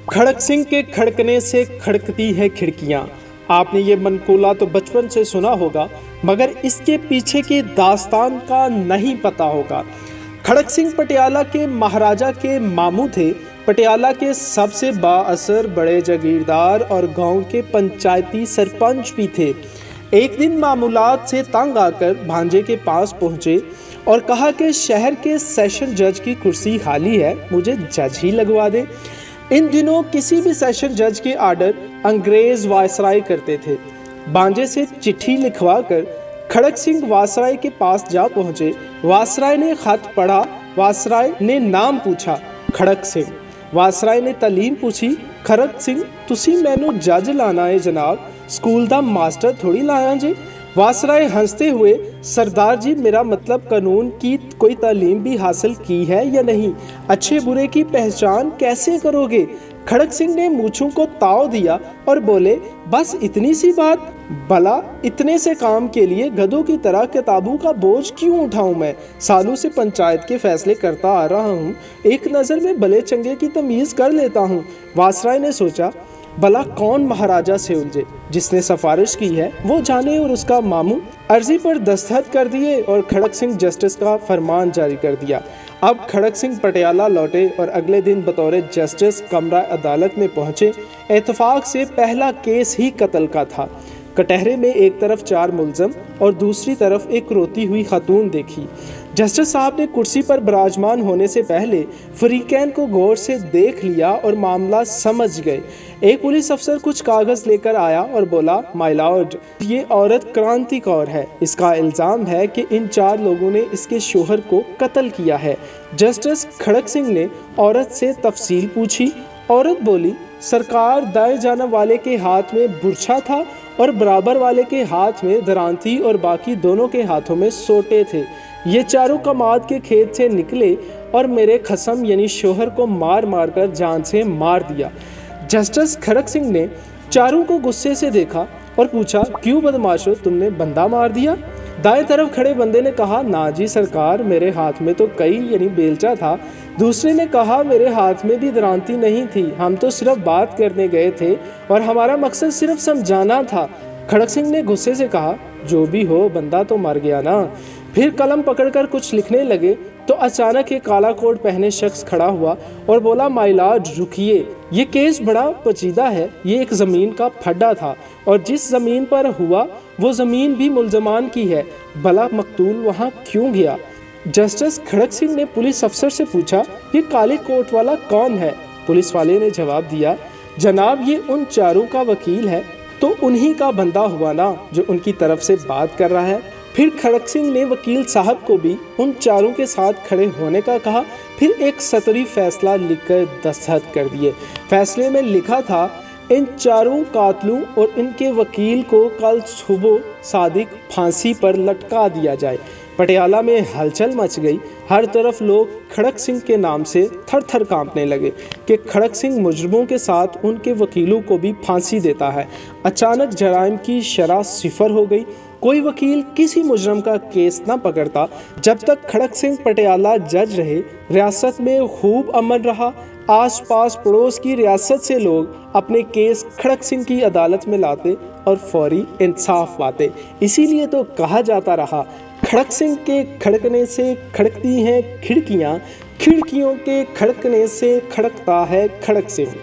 खड़क सिंह के खड़कने से खड़कती है खिड़कियां। आपने ये मनकूला तो बचपन से सुना होगा, मगर इसके पीछे की दास्तान का नहीं पता होगा। खड़क सिंह पटियाला के महाराजा के मामू थे। पटियाला के सबसे बाअसर बड़े जागीरदार और गांव के पंचायती सरपंच भी थे। एक दिन मामूलात से तंग आकर भांजे के पास पहुंचे और कहा कि शहर के सेशन जज की कुर्सी खाली है, मुझे जज ही लगवा दे। इन दिनों किसी भी सेशन जज के आर्डर अंग्रेज वायसराय करते थे। भांजे से चिट्ठी लिखवा कर खड़क सिंह वायसराय के पास जा पहुंचे। वायसराय ने खत पढ़ा। वायसराय ने नाम पूछा, खड़क सिंह। वायसराय ने तालीम पूछी, खड़क सिंह तुसी मैनू जज लाना है जनाब, स्कूल दा मास्टर थोड़ी लाया जी। वायसराय हंसते हुए, सरदार जी मेरा मतलब कानून की कोई तालीम भी हासिल की है या नहीं, अच्छे बुरे की पहचान कैसे करोगे। खड़क सिंह ने मूंछों को ताव दिया और बोले, बस इतनी सी बात, भला इतने से काम के लिए गधों की तरह किताबों का बोझ क्यों उठाऊं मैं। सालों से पंचायत के फैसले करता आ रहा हूँ, एक नज़र में भले चंगे की तमीज़ कर लेता हूँ। वायसराय ने सोचा, भला कौन महाराजा से उलझे, जिसने सिफारिश की है वो जाने और उसका मामू। अर्जी पर दस्तखत कर दिए और खड़क सिंह जस्टिस का फरमान जारी कर दिया। अब खड़क सिंह पटियाला लौटे और अगले दिन बतौर जस्टिस कमरा अदालत में पहुंचे। इत्तेफाक से पहला केस ही कत्ल का था। कटहरे में एक तरफ 4 मुलजम और दूसरी तरफ एक रोती हुई खातून देखी। जस्टिस साहब ने कुर्सी पर विराजमान होने से पहले फरीकैन को गौर से देख लिया और मामला समझ गए। एक पुलिस अफसर कुछ कागज लेकर आया और बोला, माय लॉर्ड, ये औरत क्रांति कौर है। इसका इल्ज़ाम है कि इन 4 लोगों ने इसके शोहर को कत्ल किया है। जस्टिस खड़क सिंह ने औरत से तफसील पूछी। औरत बोली, सरकार, दाएं जानब वाले के हाथ में बुरछा था और बराबर वाले के हाथ में दरांती और बाकी दोनों के हाथों में सोटे थे। ये चारों कमाद के खेत से निकले और मेरे खसम यानी शोहर को मार मार कर जान से मार दिया। जस्टिस खड़क सिंह ने चारों को गुस्से से देखा और पूछा, क्यों बदमाशो, तुमने बंदा मार दिया। दाएं तरफ खड़े बंदे ने कहा, ना जी सरकार, मेरे हाथ में तो कई यानी बेलचा था। दूसरे ने कहा, मेरे हाथ में भी दरांती नहीं थी, हम तो सिर्फ बात करने गए थे और हमारा मकसद सिर्फ समझाना था। खड़क सिंह ने गुस्से से कहा, जो भी हो, बंदा तो मर गया ना। फिर कलम पकड़कर कुछ लिखने लगे तो अचानक एक काला कोट पहने शख्स खड़ा हुआ और बोला, माय लॉर्ड रुकिए, ये केस बड़ा पेचीदा है। ये एक ज़मीन का फड्डा था और जिस ज़मीन पर हुआ वो ज़मीन भी मुलजमान की है, भला मकतूल वहाँ क्यों गया। जस्टिस खड़क सिंह ने पुलिस अफसर से पूछा, ये काले कोट वाला कौन है। पुलिस वाले ने जवाब दिया, जनाब ये उन चारों का वकील है। तो उन्हीं का बंदा हुआ ना जो उनकी तरफ से बात कर रहा है। फिर खड़क सिंह ने वकील साहब को भी उन चारों के साथ खड़े होने का कहा। फिर एक सतरी फैसला लिखकर दस्तखत कर दिए। फैसले में लिखा था, इन चारों कातलों और इनके वकील को कल सुबह सादिक फांसी पर लटका दिया जाए। पटियाला में हलचल मच गई। हर तरफ लोग खड़क सिंह के नाम से थर थर कांपने लगे कि खड़क सिंह मुजरिमों के साथ उनके वकीलों को भी फांसी देता है। अचानक जराइम की शरह सिफर हो गई। कोई वकील किसी मुजरम का केस न पकड़ता। जब तक खड़क सिंह पटियाला जज रहे, रियासत में खूब अमन रहा। आस पास पड़ोस की रियासत से लोग अपने केस खड़क सिंह की अदालत में लाते और फौरी इंसाफ पाते। इसीलिए तो कहा जाता रहा, खड़क सिंह के खड़कने से खड़कती हैं खिड़कियाँ, खिड़कियों के खड़कने से खड़कता है खड़क सिंह।